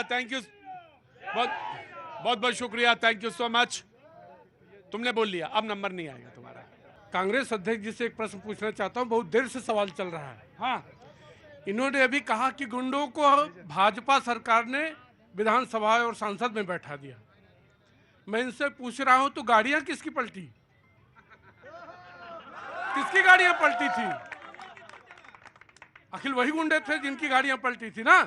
Thank you, बहुत बहुत बहुत शुक्रिया, थैंक यू सो मच। तुमने बोल लिया, अब नंबर नहीं आएगा तुम्हारा। कांग्रेस अध्यक्ष जी से एक प्रश्न पूछना चाहता हूं, बहुत देर से सवाल चल रहा है। हाँ, इन्होंने अभी कहा कि गुंडों को भाजपा सरकार ने विधानसभा और संसद में बैठा दिया। मैं इनसे पूछ रहा हूं, तो गाड़ियां किसकी पलटी? किसकी गाड़ियां पलटी थी? आखिर वही गुंडे थे जिनकी गाड़ियां पलटी थी ना।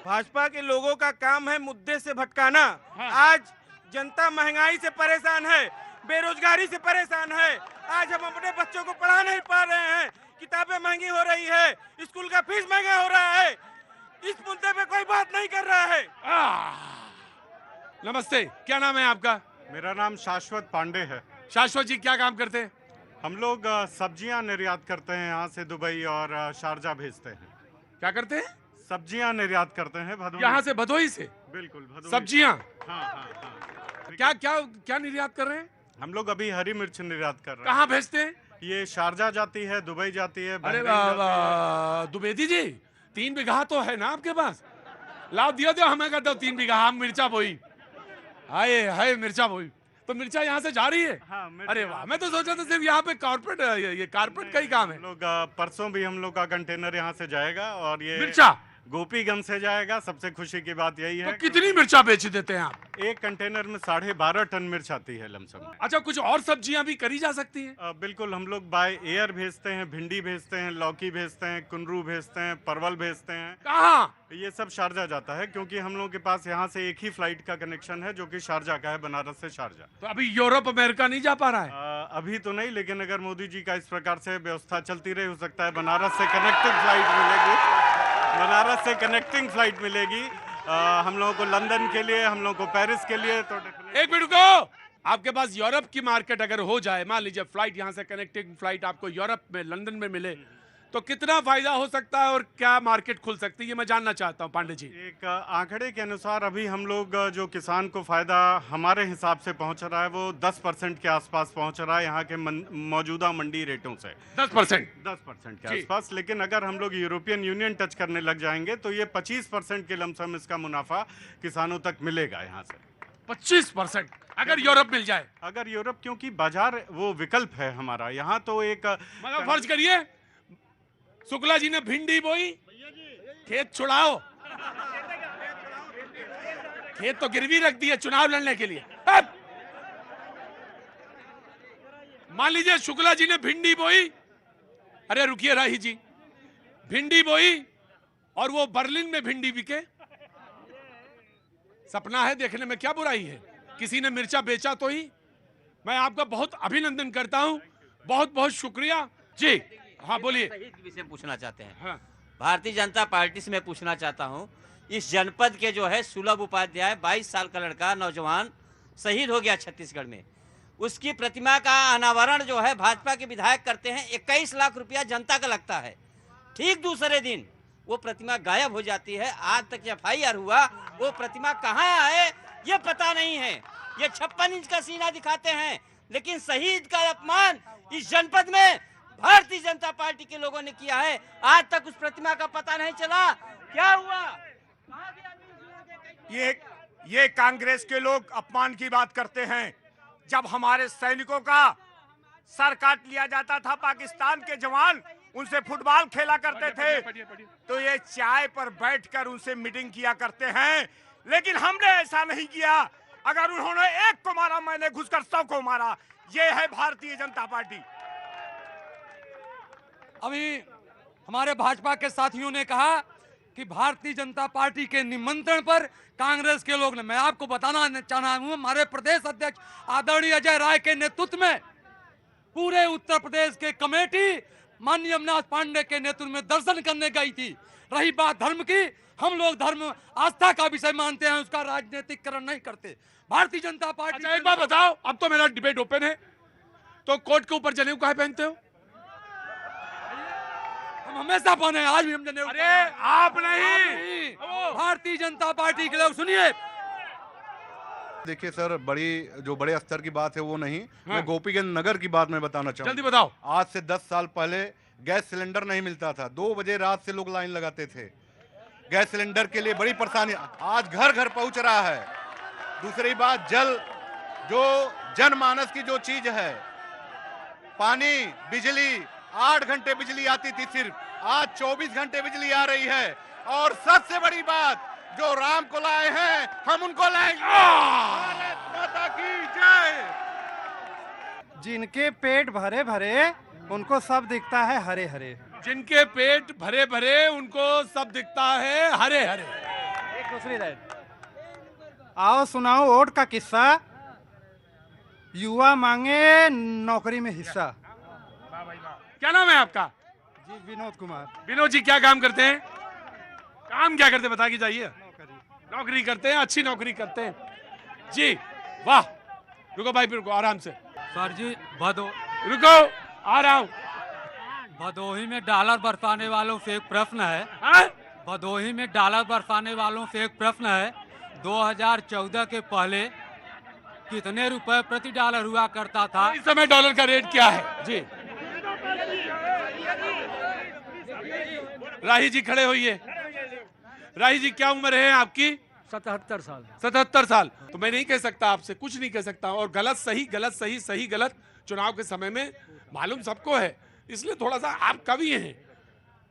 भाजपा के लोगों का काम है मुद्दे से भटकाना। हाँ। आज जनता महंगाई से परेशान है, बेरोजगारी से परेशान है। आज हम अपने बच्चों को पढ़ा नहीं पा रहे हैं, किताबें महंगी हो रही है, स्कूल का फीस महंगा हो रहा है। इस मुद्दे पे कोई बात नहीं कर रहा है। नमस्ते, क्या नाम है आपका? मेरा नाम शाश्वत पांडे है। शाश्वत जी, क्या काम करते हैं? हम लोग सब्जियां निर्यात करते हैं, यहाँ से दुबई और शारजा भेजते हैं। क्या करते हैं? सब्जियां निर्यात करते हैं भदोही। यहाँ से भदोही से? बिल्कुल, भदोही। सब्जियां? हाँ हाँ हाँ। क्या क्या क्या निर्यात कर रहे हैं? हम लोग अभी हरी मिर्च निर्यात कर रहे हैं। कहाँ भेजते हैं? ये शारजा जाती है, दुबई जाती है, अरे बहरीन जाती है। द्विवेदी जी, 3 बीघा तो है ना आपके पास? लाभ दियो दो हमें, कर दो 3 बीघा, हम मिर्चा बोई। हाय हाय, मिर्चा बोई तो मिर्चा यहाँ से जा रही है? हाँ, मिर्च अरे वाह, मैं तो सोचा था सिर्फ यहाँ पे कॉर्पोरेट, ये कॉर्पोरेट का ही काम है। हम लोग परसों भी हम लोग का कंटेनर यहाँ से जाएगा और ये मिर्चा गोपीगंज से जाएगा। सबसे खुशी की बात यही तो है। कितनी मिर्चा बेच देते हैं आप? एक कंटेनर में 12.5 टन मिर्च आती है लमसम में। अच्छा, कुछ और सब्जियां भी करी जा सकती हैं? बिल्कुल, हम लोग बाय एयर भेजते हैं, भिंडी भेजते हैं, लौकी भेजते हैं, कुंदरू भेजते हैं, परवल भेजते हैं। कहाँ? ये सब शारजा जाता है, क्योंकि हम लोगों के पास यहाँ से एक ही फ्लाइट का कनेक्शन है, जो कि शारजा का है, बनारस से शारजा। तो अभी यूरोप अमेरिका नहीं जा पा रहा है? अभी तो नहीं, लेकिन अगर मोदी जी का इस प्रकार से व्यवस्था चलती रही, हो सकता है बनारस से कनेक्टिंग फ्लाइट मिलेगी। बनारस से कनेक्टिंग फ्लाइट मिलेगी हम लोगों को लंदन के लिए, हम लोगों को पेरिस के लिए। तो एक मिनट रुको, आपके पास यूरोप की मार्केट अगर हो जाए, मान लीजिए फ्लाइट यहाँ से कनेक्टिंग फ्लाइट आपको यूरोप में, लंदन में मिले, तो कितना फायदा हो सकता है और क्या मार्केट खुल सकती है, ये मैं जानना चाहता हूँ पांडे जी। एक आंकड़े के अनुसार अभी हम लोग जो किसान को फायदा हमारे हिसाब से पहुंच रहा है, वो 10% के आसपास पहुंच रहा है यहाँ के मौजूदा मंडी रेटों से। 10%? 10% के आसपास। लेकिन अगर हम लोग यूरोपियन यूनियन टच करने लग जाएंगे तो ये 25% के लमसम इसका मुनाफा किसानों तक मिलेगा यहाँ से। 25% अगर यूरोप मिल जाए? अगर यूरोप, क्योंकि बाजार वो विकल्प है हमारा यहाँ। तो एक मतलब फर्ज करिए शुक्ला जी ने भिंडी बोई, खेत छुड़ाओ, खेत तो गिरवी रख दिए चुनाव लड़ने के लिए। मान लीजिए शुक्ला जी ने भिंडी बोई, अरे रुकिए राही जी, भिंडी बोई और वो बर्लिन में भिंडी बिके, सपना है, देखने में क्या बुराई है? किसी ने मिर्चा बेचा तो ही। मैं आपका बहुत अभिनंदन करता हूं, बहुत बहुत शुक्रिया जी। हाँ बोलिए। विषय पूछना चाहते हैं। हाँ। भारतीय जनता पार्टी से मैं पूछना चाहता हूं, इस जनपद के जो है सुलभ उपाध्याय 22 साल का लड़का नौजवान शहीद हो गया छत्तीसगढ़ में, उसकी प्रतिमा का अनावरण जो है भाजपा के विधायक करते हैं, 21 लाख रुपया जनता का लगता है। ठीक दूसरे दिन वो प्रतिमा गायब हो जाती है। आज तक FIR हुआ, वो प्रतिमा कहाँ है ये पता नहीं है। ये 56 इंच का सीना दिखाते हैं, लेकिन शहीद का अपमान इस जनपद में भारतीय जनता पार्टी के लोगों ने किया है। आज तक उस प्रतिमा का पता नहीं चला क्या हुआ। ये कांग्रेस के लोग अपमान की बात करते हैं। जब हमारे सैनिकों का सर काट लिया जाता था, पाकिस्तान के जवान उनसे फुटबॉल खेला करते थे, तो ये चाय पर बैठकर उनसे मीटिंग किया करते हैं। लेकिन हमने ऐसा नहीं किया। अगर उन्होंने एक को मारा, मैंने घुसकर 100 को मारा। ये है भारतीय जनता पार्टी। अभी हमारे भाजपा के साथियों ने कहा कि भारतीय जनता पार्टी के निमंत्रण पर कांग्रेस के लोग ने, मैं आपको बताना चाह रहा हूं, हमारे प्रदेश अध्यक्ष आदरणीय अजय राय के नेतृत्व में पूरे उत्तर प्रदेश के कमेटी माननीय अविनाश पांडे के नेतृत्व में दर्शन करने गई थी। रही बात धर्म की, हम लोग धर्म आस्था का विषय मानते हैं, उसका राजनीतिकरण नहीं करते। भारतीय जनता पार्टी। अच्छा एक बात बताओ, अब तो मेरा डिबेट ओपन है, तो कोर्ट के ऊपर जनेऊ काहे पहनते हो? हम हमेशा पहने, आज भी हम जनेऊ। अरे आप नहीं, भारतीय जनता पार्टी के लोग सुनिए। देखिए सर, जो बड़े स्तर की बात है वो नहीं। हाँ। मैं गोपीगंज नगर की बात मैं बताना चाहूँ। जल्दी बताओ। आज से 10 साल पहले गैस सिलेंडर नहीं मिलता था, 2 बजे रात से लोग लाइन लगाते थे। गैस सिलेंडर के लिए बड़ी परेशानी, आज घर घर पहुंच रहा है। दूसरी बात, जल, जो जनमानस की जो चीज है, पानी, बिजली, 8 घंटे बिजली आती थी सिर्फ, आज 24 घंटे बिजली आ रही है। और सबसे बड़ी बात, जो राम को लाए हैं हम उनको लाएंगे। भारत माता की जय। जिनके पेट भरे भरे उनको सब दिखता है हरे हरे। जिनके पेट भरे भरे उनको सब दिखता है हरे हरे। एक दूसरी लाइन, आओ सुनाओ वोट का किस्सा, युवा मांगे नौकरी में हिस्सा। क्या नाम है आपका? जी विनोद कुमार। विनोद जी, क्या काम करते हैं? काम क्या करते हैं बता के जाइए। नौकरी करते हैं, अच्छी नौकरी करते हैं जी, वाह। रुको भाई, रुको आराम से। सर जी, रुको, आ रहा हूँ। भदोही में डॉलर बरसाने वालों से एक प्रश्न है। हाँ? भदोही में डॉलर बरसाने वालों से एक प्रश्न है, 2014 के पहले कितने रुपए प्रति डॉलर हुआ करता था? इस समय डॉलर का रेट क्या है जी? राही जी खड़े होइए। राही जी, क्या उम्र है आपकी? 77 साल। 77 साल। तो मैं नहीं कह सकता, आपसे कुछ नहीं कह सकता। और गलत सही, गलत सही, सही गलत चुनाव के समय में मालूम सबको है, इसलिए थोड़ा सा आप कवि हैं,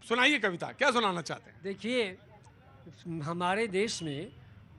सुनाइए कविता, क्या सुनाना चाहते हैं? देखिए, हमारे देश में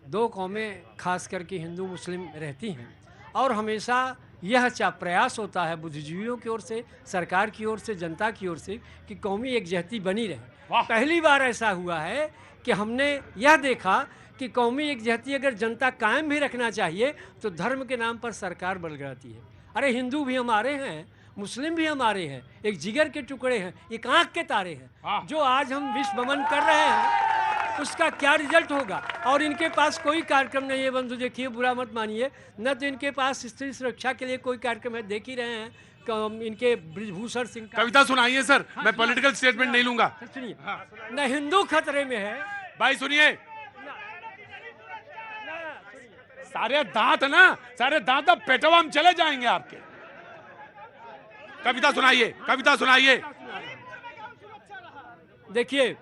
2 कौमें खास करके हिंदू मुस्लिम रहती हैं और हमेशा यह प्रयास होता है बुद्धिजीवियों की ओर से, सरकार की ओर से, जनता की ओर से कि कौमी एकजहती बनी रहे। पहली बार ऐसा हुआ है कि हमने यह देखा कि कौमी एकजहती अगर जनता कायम भी रखना चाहिए तो धर्म के नाम पर सरकार बल जाती है। अरे हिंदू भी हमारे हैं, मुस्लिम भी हमारे हैं, एक जिगर के टुकड़े हैं, एक आँख के तारे हैं। जो आज हम विश्व भ्रमण कर रहे हैं उसका क्या रिजल्ट होगा? और इनके पास कोई कार्यक्रम नहीं है बंधु, देखिए बुरा मत मानिए, न तो इनके पास स्त्री सुरक्षा के लिए कोई कार्यक्रम है, देख ही रहे हैं इनके ब्रिजभूषण सिंह। कविता सुनाइए सर, मैं पॉलिटिकल स्टेटमेंट नहीं लूंगा। सुनिए, न हिंदू खतरे में है। भाई सुनिए, सारे दांत ना, सारे दांत अब पेटवा में चले जाएंगे आपके। कविता सुनाइए, कविता सुनाइए। देखिए,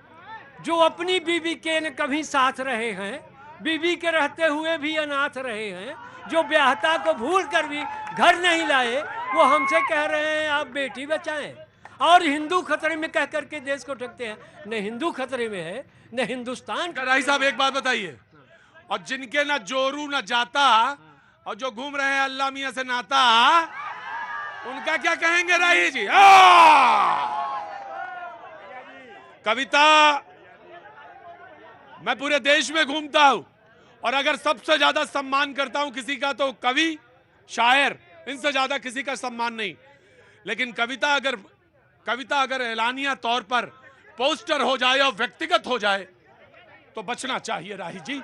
जो अपनी बीवी के न कभी साथ रहे हैं, बीवी के रहते हुए भी अनाथ रहे हैं, जो ब्याहता को भूल कर भी घर नहीं लाए, वो हमसे कह रहे हैं आप बेटी बचाएं। और हिंदू खतरे में कह करके देश को ठगते हैं। न हिंदू खतरे में है, न हिंदुस्तान। राही साहब, एक बात बताइए, और जिनके ना जोरू ना जाता और जो घूम रहे हैं अल्लाह मियां से नाता, उनका क्या कहेंगे राही जी? कविता, मैं पूरे देश में घूमता हूं और अगर सबसे ज्यादा सम्मान करता हूं किसी का तो कवि, शायर, इनसे ज्यादा किसी का सम्मान नहीं। लेकिन कविता अगर एलानिया तौर पर पोस्टर हो जाए और व्यक्तिगत हो जाए तो बचना चाहिए राही जी।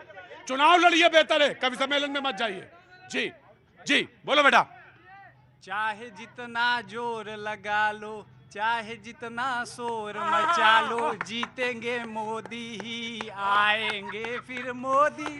चुनाव लड़िए, बेहतर है, कवि सम्मेलन में मत जाइए। जी जी, बोलो बेटा। चाहे जितना जोर लगा लो, चाहे जितना शोर मचा लो, जीतेंगे मोदी ही, आएंगे फिर मोदी।